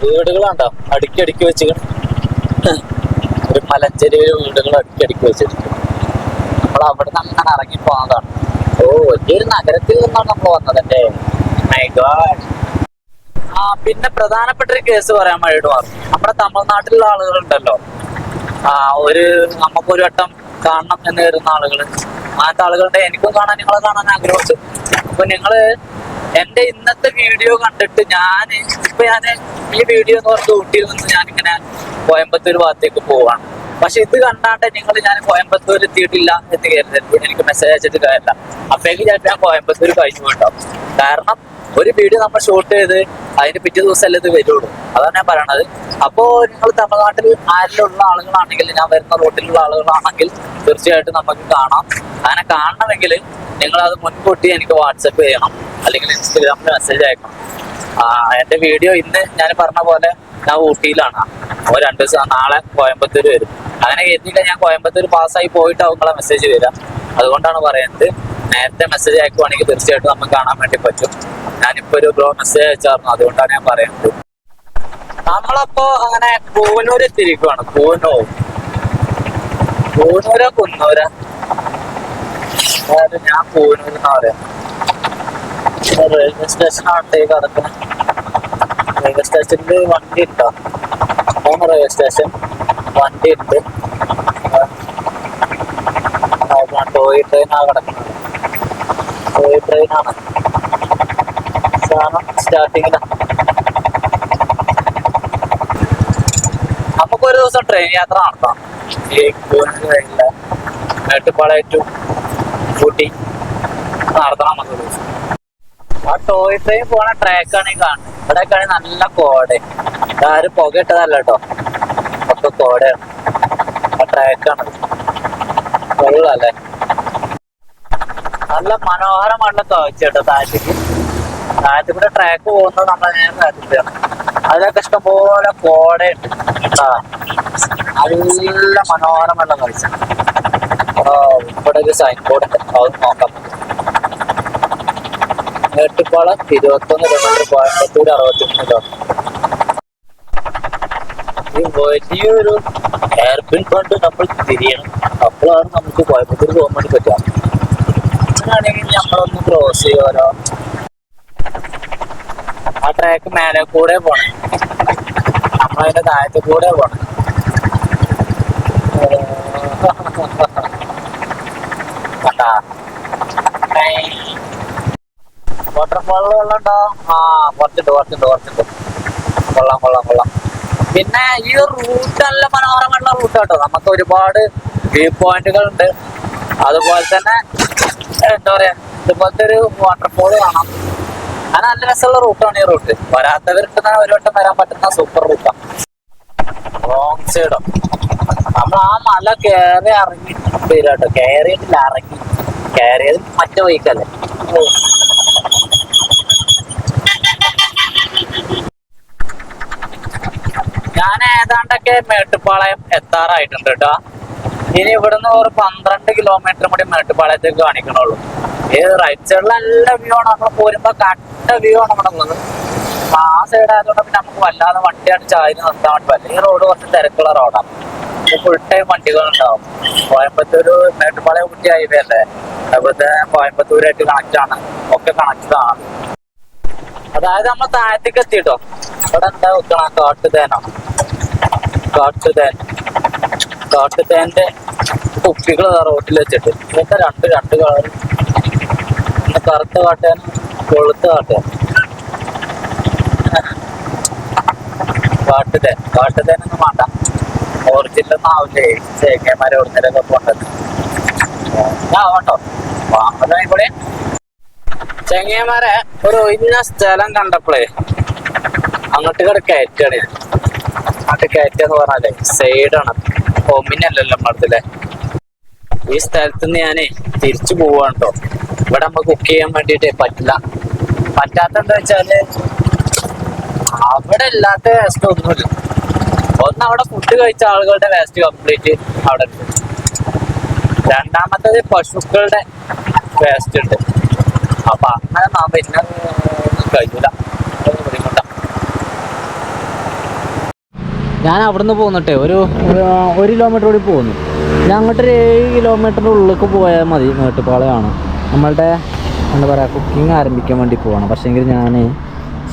വീടുകളുണ്ടോ അടുക്കി വെച്ചിരിക്കണം. ഒരു മലഞ്ചേരിയിലെ വീടുകൾ അടുക്കി വെച്ചിട്ടുണ്ട്. നമ്മൾ അവിടെ നിന്ന് അങ്ങനെ ഇറങ്ങി പോകുന്നതാണ്. ഓ, വലിയൊരു നഗരത്തിൽ നിന്നാണ് നമ്മൾ വന്നതല്ലേ. My God. പിന്നെ പ്രധാനപ്പെട്ട ഒരു കേസ് പറയാൻ വേണ്ടിയിട്ട് പറഞ്ഞു. നമ്മുടെ തമിഴ്നാട്ടിലുള്ള ആളുകളുണ്ടല്ലോ, നമുക്കൊരു വട്ടം കാണണം എന്ന് കരുതുന്ന ആളുകൾ, അങ്ങനത്തെ ആളുകളുടെ എനിക്കും കാണാൻ, നിങ്ങളെ കാണാൻ ആഗ്രഹിച്ചു. അപ്പൊ നിങ്ങള് എന്റെ ഇന്നത്തെ വീഡിയോ കണ്ടിട്ട് ഞാൻ ഈ വീഡിയോ എന്ന് പറഞ്ഞ ഊട്ടിയിൽ നിന്ന് ഞാനിങ്ങനെ കോയമ്പത്തൂർ ഭാഗത്തേക്ക് പോവാണ്. പക്ഷെ ഇത് കണ്ടാണ്ട് ഞാൻ കോയമ്പത്തൂർ എത്തിയിട്ടില്ല എന്ന് കരുതരുത്. എനിക്ക് മെസ്സേജ് അയച്ചിട്ട് കാര്യമില്ല. അപ്പോഴേക്ക് ചിലപ്പോൾ ഞാൻ കോയമ്പത്തൂർ കഴിഞ്ഞു പോയിട്ടാവും. കാരണം ഒരു വീഡിയോ നമ്മൾ ഷൂട്ട് ചെയ്ത് അതിന് പിറ്റേ ദിവസമല്ലേ ഇത് വരുള്ളൂ. അതാണ് ഞാൻ പറയണത്. അപ്പോൾ നിങ്ങൾ തമിഴ്നാട്ടിൽ ആരിലുള്ള ആളുകളാണെങ്കിൽ, ഞാൻ വരുന്ന റൂട്ടിലുള്ള ആളുകളാണെങ്കിൽ തീർച്ചയായിട്ടും നമുക്ക് കാണാം. അങ്ങനെ കാണണമെങ്കിൽ നിങ്ങളത് മുൻകൂട്ടി എനിക്ക് വാട്സപ്പ് ചെയ്യണം, അല്ലെങ്കിൽ ഇൻസ്റ്റഗ്രാമിൽ മെസ്സേജ് അയക്കണം. എൻ്റെ വീഡിയോ ഇന്ന് ഞാൻ പറഞ്ഞ പോലെ ഞാൻ ഊട്ടിയിലാണ്. 2 ദിവസം നാളെ കോയമ്പത്തൂർ വരും. അങ്ങനെ കരുതിയില്ല ഞാൻ കോയമ്പത്തൂർ പാസ്സായി പോയിട്ടാവും നിങ്ങളെ മെസ്സേജ് വരാം. അതുകൊണ്ടാണ് പറയുന്നത്, നേരത്തെ മെസ്സേജ് അയക്കുവാണെങ്കിൽ തീർച്ചയായിട്ടും നമുക്ക് കാണാൻ വേണ്ടി പറ്റും. ഞാനിപ്പോ ഒരു ബ്രോ മെസ്സേജ് അയച്ചായിരുന്നു, അതുകൊണ്ടാണ് ഞാൻ പറയുന്നത്. നമ്മളപ്പോ അങ്ങനെ കൂനൂർ എത്തിയിരിക്കുവാണ്. കൂനൂരോ കുന്നൂരാ, അതായത് ഞാൻ കൂനൂർ എന്നാ പറയാം. റെയിൽവേ സ്റ്റേഷൻ ആട്ടേക്ക് അതൊക്കെ. റെയിൽവേ സ്റ്റേഷനിൽ വണ്ടി ഉണ്ടോ? റെയിൽവേ സ്റ്റേഷൻ വണ്ടി ഉണ്ട്. ടോയ് ട്രെയിനാണ് കിടക്കുന്നത്. ടോയ് ട്രെയിനാണ് സാധനം സ്റ്റാർട്ടിങ്ങിലാണ്. നമുക്കൊരു ദിവസം ട്രെയിൻ യാത്ര നടത്താം. ഈ ട്രെയിനില് മേട്ടുപ്പാളയം ടു ഊട്ടി നടത്തണം നമുക്ക് ഒരു ദിവസം. ആ ടോയ് ട്രെയിൻ പോണ ട്രാക്കാണ് ഈ കാണുന്നത്. ഇവിടെയൊക്കെയാണെങ്കിൽ നല്ല കോട. ആരും പുക ഇട്ടതല്ല കേട്ടോ, ഒക്കെ കോടയാണ്. ആ ട്രാക്കാണ് കൊള്ളാല്ലേ, നല്ല മനോഹരമായിട്ടുള്ള കാഴ്ച കേട്ടോ. താഴത്തേക്ക് കൂടെ ട്രാക്ക് പോകുന്നത് നമ്മളെ നേരെ താഴത്തേക്കാണ്. അതിലൊക്കെ ഇഷ്ടംപോലെ കോടയുണ്ട് കേട്ടാ, നല്ല മനോഹരമുള്ള കാഴ്ച. ഇവിടെ ഒരു സൈൻ ബോർഡ് ഉണ്ട്, അത് നോക്കാം. മേട്ടുപ്പാളം 21 കിലോമീറ്റർ, കോയമ്പത്തൂർ 63 കിലോമീറ്റർ. ഈ വലിയൊരു എയർപിൻ ഫണ്ട് നമ്മൾ തിരിയണം, അപ്പോഴാണ് നമുക്ക് കോയമ്പത്തൂർ പോകാൻ വേണ്ടി പറ്റുക. അങ്ങനെയാണെങ്കിൽ നമ്മളൊന്ന് ക്രോസ് ചെയ്യുമല്ലോ. ആ ട്രാക്ക് മേലെ കൂടെ പോണം, നമ്മളതിന്റെ താഴത്ത് കൂടെ പോണം. വാട്ടർഫാളിൽ വെള്ളം ഉണ്ടോ? ആ കുറച്ചുണ്ട്. കൊള്ളാം. പിന്നെ ഈ റൂട്ട് നല്ല മനോഹരമായിട്ടുള്ള റൂട്ട് കേട്ടോ. നമുക്ക് ഒരുപാട് വ്യൂ പോയിന്റുകൾ ഉണ്ട്. അതുപോലെ തന്നെ എന്താ പറയാ, ഇതുപോലത്തെ ഒരു വാട്ടർഫോൾ കാണാം. അങ്ങനെ നല്ല രസമുള്ള റൂട്ടാണ് ഈ റൂട്ട്. വരാത്തവർക്ക് ഒരു വട്ടം വരാൻ പറ്റുന്ന സൂപ്പർ റൂട്ടാണ്. റോങ് സൈഡോ, നമ്മൾ ആ മല കയറി ഇറങ്ങി വരിക കേട്ടോ. കയറിയിട്ടില്ല, ഇറങ്ങി. കയറിയത് മറ്റേ വഴിക്കല്ലേ. ഞാൻ ഏതാണ്ടൊക്കെ മേട്ടുപ്പാളയം എത്താറായിട്ടുണ്ട് കേട്ടോ. ഇനി ഇവിടുന്ന് ഒരു 12 കിലോമീറ്റർ കൂടി മേട്ടുപ്പാളയത്തേക്ക് കാണിക്കണുള്ളൂ. ഈ റൈറ്റ് സൈഡിൽ നല്ല വ്യൂ ആണ്, നമ്മൾ പോരുമ്പോ കട്ട വ്യൂ ആണ് ഇവിടെ ഉള്ളത്. ആ സൈഡ് ആയതുകൊണ്ട് പിന്നെ നമുക്ക് വല്ലാതെ വണ്ടി അടിച്ച് അതിന് നിർത്താൻ വേണ്ടി പറ്റില്ല. ഈ റോഡ് കുറച്ച് തിരക്കുള്ള റോഡാണ്, ഫുൾ ടൈം വണ്ടികൾ ഉണ്ടാവും. കോയമ്പത്തൂർ മേട്ടുപ്പാളയം കുട്ടി ഹൈവേ അല്ലേ, അതുപോലെ കോയമ്പത്തൂരായിട്ട് കണക്റ്റ് ആണ്, ഒക്കെ കണക്റ്റഡ് ആണ്. അതായത് നമ്മൾ താഴത്തേക്ക് എത്തിട്ടോ. ഇവിടെ എന്താ വെക്കണം, കാട്ടുതേന്റെ കുപ്പികൾ റോട്ടിൽ വെച്ചിട്ട്. ഇതൊക്കെ രണ്ട് കളർ, കറുത്ത കാട്ടുതേൻ, കൊളുത്ത കാട്ടുതേൻ. കാട്ടുതേനൊന്നും വേണ്ട, ഒറിജിനലൊന്നും ആവില്ലേ. ചേക്കന്മാരെ ഒറിജിനലൊക്കെ പോണ്ടത് ആവട്ടോ. വാങ്ങൂടെ ചെങ്ങന്മാരെ ഒരു ഒഴിഞ്ഞ സ്ഥലം കണ്ടപ്പോഴേ അങ്ങോട്ട് കൂടെ കയറ്റാണ് ഞാൻ. അങ്ങോട്ട് കയറ്റെന്ന് പറഞ്ഞാലേ സൈഡാണ്, ഒമിനല്ലല്ലോ നമ്മളടുത്തല്ലേ. ഈ സ്ഥലത്ത് നിന്ന് ഞാനേ തിരിച്ചു പോവാണ് കേട്ടോ. ഇവിടെ നമുക്ക് കുക്ക് ചെയ്യാൻ വേണ്ടിയിട്ട് പറ്റില്ല. പറ്റാത്തെന്താ വെച്ചാല് അവിടെ ഇല്ലാത്ത വേസ്റ്റ് ഒന്നുമില്ല. ഒന്ന് അവിടെ ഫുഡ് കഴിച്ച ആളുകളുടെ വേസ്റ്റ് കംപ്ലീറ്റ് അവിടെ ഉണ്ട്. രണ്ടാമത്തേത് പശുക്കളുടെ വേസ്റ്റ് ഉണ്ട്. അപ്പൊ അങ്ങനെ നാം പിന്നെ കഴിയൂല, ബുദ്ധിമുട്ടാ. ഞാൻ അവിടുന്ന് പോന്നിട്ടേ ഒരു 1 കിലോമീറ്റർ കൂടി പോകുന്നു. ഞാൻ അങ്ങോട്ടൊരു 7 കിലോമീറ്ററിൻ്റെ ഉള്ളിലേക്ക് പോയാൽ മതി. മേട്ടുപ്പാളയാണ് നമ്മളുടെ എന്താ പറയുക, കുക്കിംഗ് ആരംഭിക്കാൻ വേണ്ടി പോകണം. പക്ഷേങ്കിൽ ഞാൻ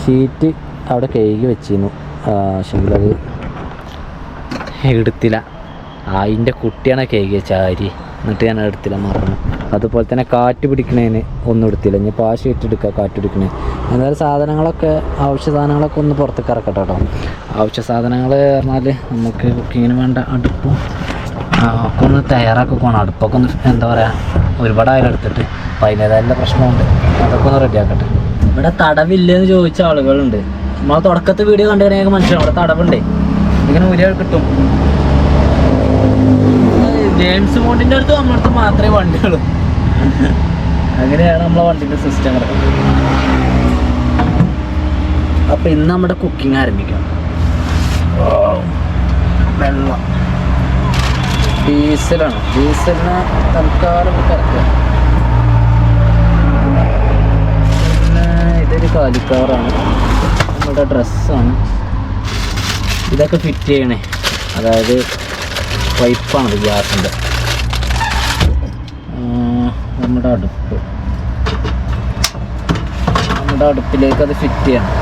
ഷീറ്റ് അവിടെ കഴുകി വെച്ചിരുന്നു. പക്ഷേങ്കിൽ അത് എടുത്തില്ല. അതിൻ്റെ കുട്ടിയാണ് കഴുകി വെച്ചാൽ അരി, എന്നിട്ട് ഞാൻ എടുത്തില്ല, മറന്നു. അതുപോലെ തന്നെ കാറ്റ് പിടിക്കണേന് ഒന്നും എടുത്തില്ല. ഇനിയിപ്പോൾ ആ ഷീറ്റ് എടുക്കുക, കാറ്റ് പിടിക്കണേ. എന്തായാലും സാധനങ്ങളൊക്കെ, ആവശ്യ സാധനങ്ങളൊക്കെ ഒന്ന് പുറത്തേക്ക് ഇറക്കട്ടെ കേട്ടോ. ആവശ്യ സാധനങ്ങൾ പറഞ്ഞാൽ നമുക്ക് കുക്കിങ്ങിന് വേണ്ട അടുപ്പും ഒക്കെ ഒന്ന് തയ്യാറാക്കി പോകണം. അടുപ്പൊക്കെ ഒന്ന് എന്താ പറയുക, ഒരുപാട് അയലെടുത്തിട്ട് അപ്പം അതിൻ്റേതായ പ്രശ്നമുണ്ട്. അതൊക്കെ ഒന്ന് റെഡിയാക്കട്ടെ. ഇവിടെ തടവില്ലെന്ന് ചോദിച്ച ആളുകളുണ്ട്. നമ്മൾ തുടക്കത്തെ വീഡിയോ കണ്ടു കഴിഞ്ഞാൽ മനസ്സിലാവും ഇവിടെ തടവുണ്ടേ. ഇങ്ങനെ ഉരിയാൾ കിട്ടും. ജെയിംസ് ബോണ്ടിൻ്റെ അടുത്ത് നമ്മുടെ അടുത്ത് മാത്രമേ വണ്ടിയുള്ളൂ. അങ്ങനെയാണ് നമ്മളെ വണ്ടിൻ്റെ സിസ്റ്റം കിടക്കുന്നത്. അപ്പം ഇന്ന് നമ്മുടെ കുക്കിംഗ് ആരംഭിക്കാം. വെള്ളം ഡീസലാണ്. ഡീസലിന് തൽക്കാലം കറക്കുക. പിന്നെ ഇതൊരു കാലിക്കവറാണ്, നമ്മുടെ ഡ്രസ്സാണ്. ഇതൊക്കെ ഫിറ്റ് ചെയ്യണേ, അതായത് പൈപ്പാണത് ഗ്യാസിൻ്റെ. നമ്മുടെ അടുപ്പിലേക്ക് അത് ഫിറ്റ് ചെയ്യണം.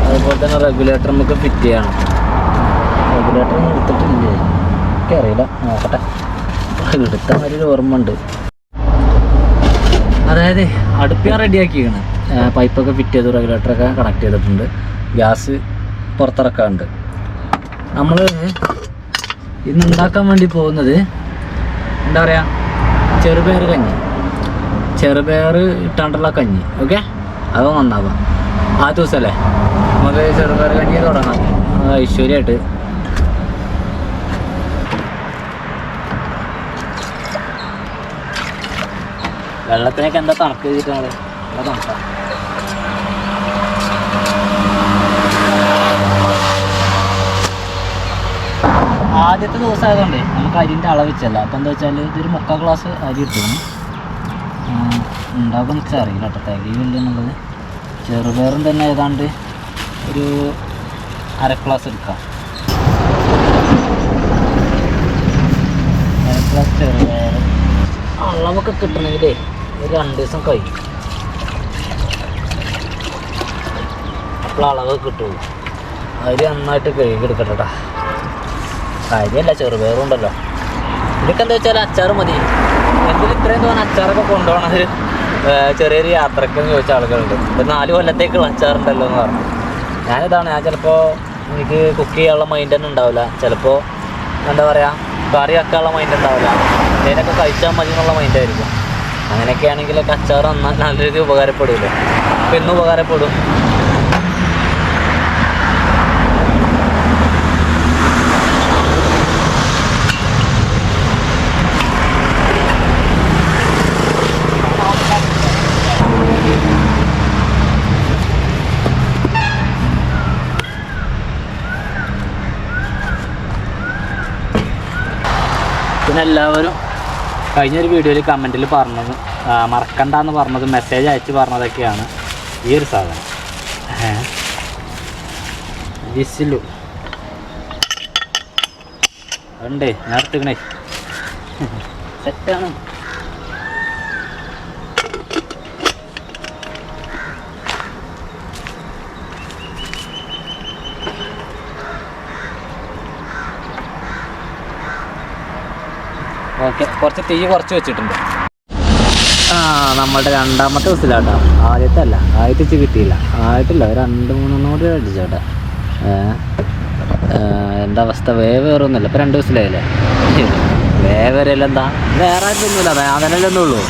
അതുപോലെ തന്നെ റെഗുലേറ്റർ നമുക്ക് ഫിറ്റ് ചെയ്യണം. റെഗുലേറ്റർ ഒന്നും എടുത്തിട്ടില്ലേ, എനിക്കറിയില്ല, നോക്കട്ടെ. എടുത്ത മാതിരി ഓർമ്മ ഉണ്ട്. അതായത് അടുപ്പ് ഞാൻ റെഡിയാക്കിയാണ്. പൈപ്പൊക്കെ ഫിറ്റ് ചെയ്തു, റെഗുലേറ്ററൊക്കെ കണക്ട് ചെയ്തിട്ടുണ്ട്. ഗ്യാസ് പുറത്തിറക്കാറുണ്ട്. നമ്മൾ ഇന്ന് ഉണ്ടാക്കാൻ വേണ്ടി പോകുന്നത് എന്താ പറയുക, ചെറുപയർ കഞ്ഞി. ചെറുപയർ ഇട്ടാണ്ടുള്ള കഞ്ഞി. ഓക്കെ, അത് നന്നാവാം. ആ ദിവസമല്ലേ നമുക്ക് ചെറുപയർ കഞ്ഞി തുടങ്ങാം ഐശ്വര്യമായിട്ട്. വെള്ളത്തിനൊക്കെ എന്താ തണുക്ക് ചെയ്തിട്ടാണ് എന്താ തണുക്ക. ആദ്യത്തെ ദിവസം ആയതുകൊണ്ട് നമുക്ക് അരിൻ്റെ അളവ് വെച്ചല്ല. അപ്പം എന്താ വെച്ചാൽ ഇതൊരു 3/4 ഗ്ലാസ് അരി ഇട്ടു. ഉണ്ടാകുമെന്ന് വെച്ചാൽ അറിയില്ല കേട്ടോ, തികയില്ല എന്നുള്ളത്. ചെറുപയറും തന്നെ ഏതാണ്ട് ഒരു 1/2 ഗ്ലാസ് എടുക്കാം. 1/2 ഗ്ലാസ് ചെറുപയർ അളവൊക്കെ കിട്ടണമെങ്കിലേ ഒരു 2 ദിവസം കഴിയും. അപ്പോൾ അളവ് കിട്ടുള്ളൂ. അരി നന്നായിട്ട് കഴുകിയെടുക്കട്ടെ കേട്ടോ. കാര്യമല്ല, ചെറുപയറും ഉണ്ടല്ലോ. ഇതൊക്കെ എന്താ വെച്ചാൽ അച്ചാർ മതി. എന്തിന് ഇത്രയും തോന്നുന്ന അച്ചാറൊക്കെ കൊണ്ടുപോകണത് ചെറിയൊരു യാത്രക്കെന്ന് ചോദിച്ച ആളുകളുണ്ട്. ഒരു 4 കൊല്ലത്തേക്കുള്ള അച്ചാറുണ്ടല്ലോ എന്ന് പറഞ്ഞു. ഞാൻ ചിലപ്പോൾ എനിക്ക് കുക്ക് ചെയ്യാനുള്ള മൈൻഡ് തന്നെ ഉണ്ടാവില്ല. ചിലപ്പോൾ എന്താ പറയുക, കറി വെക്കാനുള്ള മൈൻഡ് ഉണ്ടാവില്ല. അതിനൊക്കെ കഴിച്ചാൽ മതി എന്നുള്ള മൈൻഡായിരിക്കും. അങ്ങനെയൊക്കെ ആണെങ്കിലൊക്കെ അച്ചാർ നല്ല രീതിയിൽ ഉപകാരപ്പെടില്ലേ. അപ്പം ഇന്നും ഉപകാരപ്പെടും. പിന്നെ എല്ലാവരും കഴിഞ്ഞൊരു വീഡിയോയിൽ കമൻറ്റിൽ പറഞ്ഞത് മറക്കണ്ടെന്ന് പറഞ്ഞത്, മെസ്സേജ് അയച്ച് പറഞ്ഞതൊക്കെയാണ് ഈ ഒരു സാധനം. വിസിലു ഉണ്ടേ, ഞാൻ എടുത്തിക്കണേ, സെറ്റാണ്. ഓക്കെ, കുറച്ച് തീ കുറച്ച് വെച്ചിട്ടുണ്ട്. നമ്മളുടെ 2ാമത്തെ വിസിലാട്ടോ, ആദ്യത്തെ അല്ല. ആദ്യത്തെ വെച്ച് കിട്ടിയില്ല, ആയിട്ടില്ല. ഒരു 2-3 കൂടി അടിച്ചോട്ടെ. എന്താ അവസ്ഥ? വേറൊന്നുമില്ല. ഇപ്പം 2 വിസിലായില്ലേ? വേവരല്ല എന്താ, വേറെ ആയിട്ടൊന്നുമില്ല. ഞാൻ തന്നെ ഉള്ളൂ.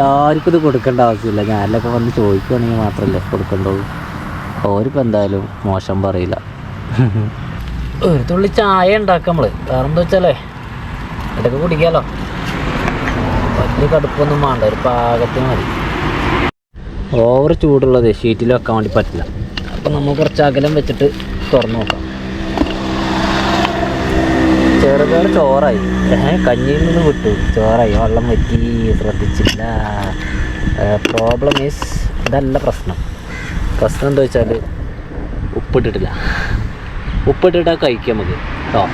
ആർക്കും ഇത് കൊടുക്കേണ്ട ആവശ്യമില്ല. ഞാനിലൊക്കെ വന്ന് ചോദിക്കുകയാണെങ്കിൽ മാത്രമല്ലേ കൊടുക്കേണ്ടുള്ളൂ. ഓരിപ്പോൾ എന്തായാലും മോശം പറയില്ല. ഒരു തുള്ളി ചായ ഉണ്ടാക്കാം നമ്മൾ. വേറെ എന്താ വെച്ചാലേ ഇടയ്ക്ക് കുടിക്കാമല്ലോ. വലിയ കടുപ്പൊന്നും വേണ്ട, ഒരു പാകത്തിന് മതി. ഓവർ ചൂടുള്ളത് ഷീറ്റിൽ വെക്കാൻ വേണ്ടി പറ്റില്ല. അപ്പം നമ്മൾ കുറച്ച് അകലം വെച്ചിട്ട് തുറന്ന് നോക്കാം. ചെറുപയർ ചോറായി, കഞ്ഞിയിൽ നിന്ന് വിട്ടു ചോറായി. വെള്ളം വറ്റി, ശ്രദ്ധിച്ചില്ല. പ്രോബ്ലം ഈസ്, ഇതല്ല പ്രശ്നം. പ്രശ്നം എന്താ വെച്ചാൽ ഉപ്പിട്ടിട്ടില്ല. ഉപ്പിട്ടിട്ടാൽ കഴിക്കാം നമുക്ക് കേട്ടോ.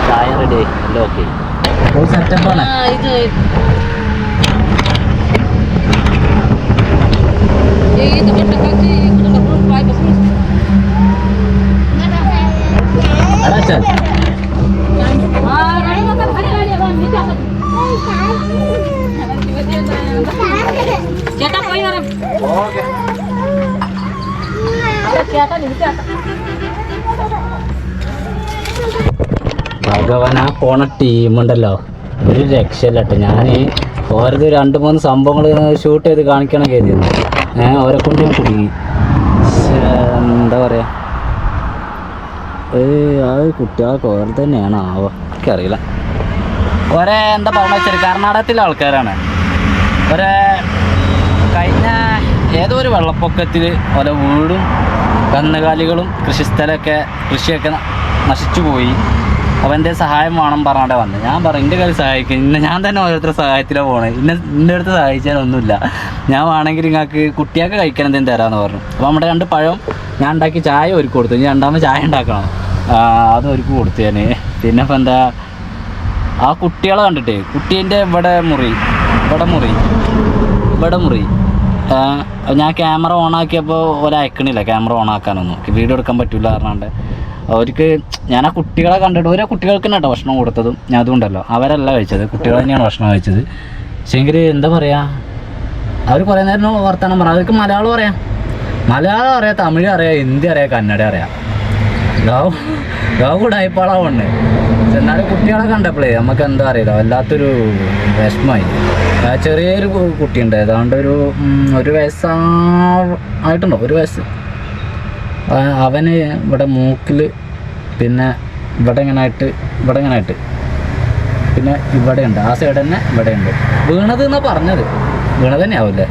ചായ റെഡി ആയി, എല്ലാം ഓക്കെ. സെറ്റപ്പാണ്. ഭഗവാനാ പോണ ടീമുണ്ടല്ലോ, ഒരു രക്ഷയില്ല കേട്ടോ. ഞാൻ ഓരോ 2-3 സംഭവങ്ങൾ ഷൂട്ട് ചെയ്ത് കാണിക്കണം കരുതിയിരുന്നു. ഓരെ കൊണ്ട് ഞാൻ കുടുങ്ങി. എന്താ പറയുക, അത് കുട്ടികൾക്ക് ഓരോ തന്നെയാണ് ആവോ, എനിക്കറിയില്ല. ഒരേ എന്താ പറയുക വെച്ചാൽ കർണാടകത്തിലെ ആൾക്കാരാണ്. കഴിഞ്ഞ ഏതോ ഒരു വെള്ളപ്പൊക്കത്തിൽ ഓരോ വീടും കന്നുകാലികളും കൃഷിയൊക്കെ നശിച്ചു പോയി. അപ്പോൾ എൻ്റെ സഹായം വേണം പറഞ്ഞാൽ വന്നത്. ഞാൻ പറഞ്ഞു എൻ്റെ കാര്യം സഹായിക്കും, ഞാൻ തന്നെ ഓരോരുത്തരുടെ സഹായത്തിലാണ് പോകണത്. ഇൻ്റെ അടുത്ത് സഹായിച്ചാലൊന്നുമില്ല. ഞാൻ വേണമെങ്കിൽ നിങ്ങൾക്ക് കുട്ടിയൊക്കെ കഴിക്കാൻ എന്തെങ്കിലും തരാമെന്ന് പറഞ്ഞു. അപ്പോൾ നമ്മുടെ 2 പഴം ഞാൻ ഉണ്ടാക്കി ചായ ഒരുക്കി കൊടുത്തു. ഇനി 2ാമത് ചായ ഉണ്ടാക്കണം, അത് ഒരുക്കി കൊടുത്തു ഞാൻ. പിന്നെ ഇപ്പം എന്താ, ആ കുട്ടികളെ കണ്ടിട്ടേ, കുട്ടീൻ്റെ ഇവിടെ മുറി ഞാൻ ക്യാമറ ഓണാക്കിയപ്പോൾ ഒരയക്കണില്ല. ക്യാമറ ഓണാക്കാനൊന്നും വീഡിയോ എടുക്കാൻ പറ്റില്ല പറഞ്ഞാണ്ട് അവർക്ക് ഞാൻ ആ കുട്ടികളെ കണ്ടിട്ട്, ഓരോ കുട്ടികൾക്ക് തന്നെ കേട്ടോ ഭക്ഷണം കൊടുത്തതും. ഞാൻ അതുകൊണ്ടല്ലോ അവരല്ല കഴിച്ചത്, കുട്ടികൾ തന്നെയാണ് ഭക്ഷണം കഴിച്ചത്. പക്ഷേങ്കിൽ എന്താ പറയുക, അവർ കുറേ നേരം വർത്തമാനം പറയാം. അവർക്ക് മലയാളം അറിയാം, തമിഴ് അറിയാം, ഹിന്ദി അറിയാം, കന്നഡ അറിയാം. ഗാവ് ഡായിപ്പാളാവുണ്ട്. എന്നാലും കുട്ടികളെ കണ്ടപ്പോഴേ നമുക്ക് എന്താ അറിയില്ല, വല്ലാത്തൊരു വിഷമമായി. ചെറിയൊരു കുട്ടിയുണ്ട്, ഏതാണ്ട് ഒരു 1 വയസ്സായിട്ടുണ്ടോ, 1 വയസ്സ് അവന് ഇവിടെ മൂക്കിൽ പിന്നെ ഇവിടെ ഇങ്ങനെ ആയിട്ട് പിന്നെ ഇവിടെ ഉണ്ട്, ആ സൈഡ് തന്നെ ഇവിടെ ഉണ്ട്. വീണത് എന്നാണ് പറഞ്ഞത്, വീണത് തന്നെ ആവില്ലേ?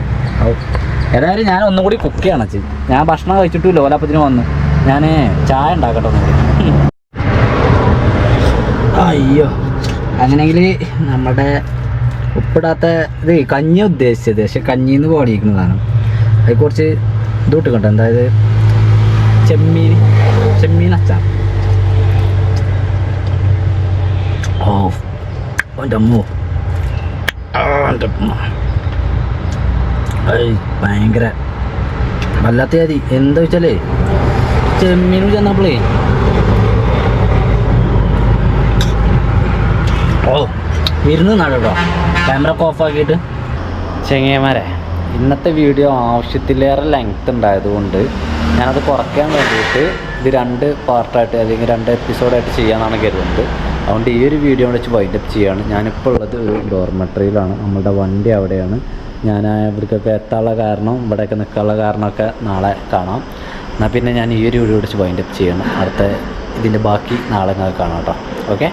ഏതായാലും ഞാൻ ഒന്നും കൂടി കുക്ക് ചെയ്യണം അച്ഛൻ. ഞാൻ ഭക്ഷണം കഴിച്ചിട്ടില്ല, ഓലപ്പത്തിന് വന്നു. ഞാൻ ചായ ഉണ്ടാക്കട്ടെ ഒന്നും കൂടി. അയ്യോ, അങ്ങനെയെങ്കിൽ നമ്മുടെ ഉപ്പിടാത്ത ഇത് കഞ്ഞി ഉദ്ദേശിച്ചത്, പക്ഷെ കഞ്ഞിന്ന് പോടിയിരിക്കുന്നതാണ്. അത് കുറച്ച് ഇത് ഇട്ടുകട്ടെ, എന്തായത് ചെമ്മീൻ അച്ചാർ. ഓ എൻ്റെ അമ്മോ, എൻ്റെ അമ്മ, ഭയങ്കര വല്ലാത്ത ജാതി. എന്താ വെച്ചാലേ ചെമ്മീൻ ചെന്നപ്പോളേ ഇരുന്ന് നടുട്ടോ, ക്യാമറ ഒക്കെ ഓഫാക്കിയിട്ട്. ചെങ്ങന്മാരെ, ഇന്നത്തെ വീഡിയോ ആവശ്യത്തിലേറെ ലെങ്ത് ഉണ്ടായതുകൊണ്ട് ഞാനത് കുറയ്ക്കാൻ വേണ്ടിയിട്ട് ഇത് 2 പാർട്ടായിട്ട് അല്ലെങ്കിൽ 2 എപ്പിസോഡായിട്ട് ചെയ്യാമെന്നാണ് കരുതുന്നത്. അതുകൊണ്ട് ഈ ഒരു വീഡിയോ വെച്ച് വൈൻഡപ്പ് ചെയ്യുകയാണ്. ഞാനിപ്പോൾ ഉള്ളത് ഒരു ഡോർമെട്രിയിലാണ്, നമ്മളുടെ വണ്ടി അവിടെയാണ്. ഞാൻ ഇവർക്കൊക്കെ എത്താനുള്ള കാരണം, ഇവിടെയൊക്കെ നിൽക്കാനുള്ള കാരണമൊക്കെ നാളെ കാണാം. എന്നാൽ പിന്നെ ഞാൻ ഈ ഒരു വീഡിയോ വെച്ച് വൈൻഡപ്പ് ചെയ്യണം. അടുത്ത ഇതിൻ്റെ ബാക്കി നാളെ നിങ്ങൾക്ക് കാണാം കേട്ടോ. ഓക്കെ.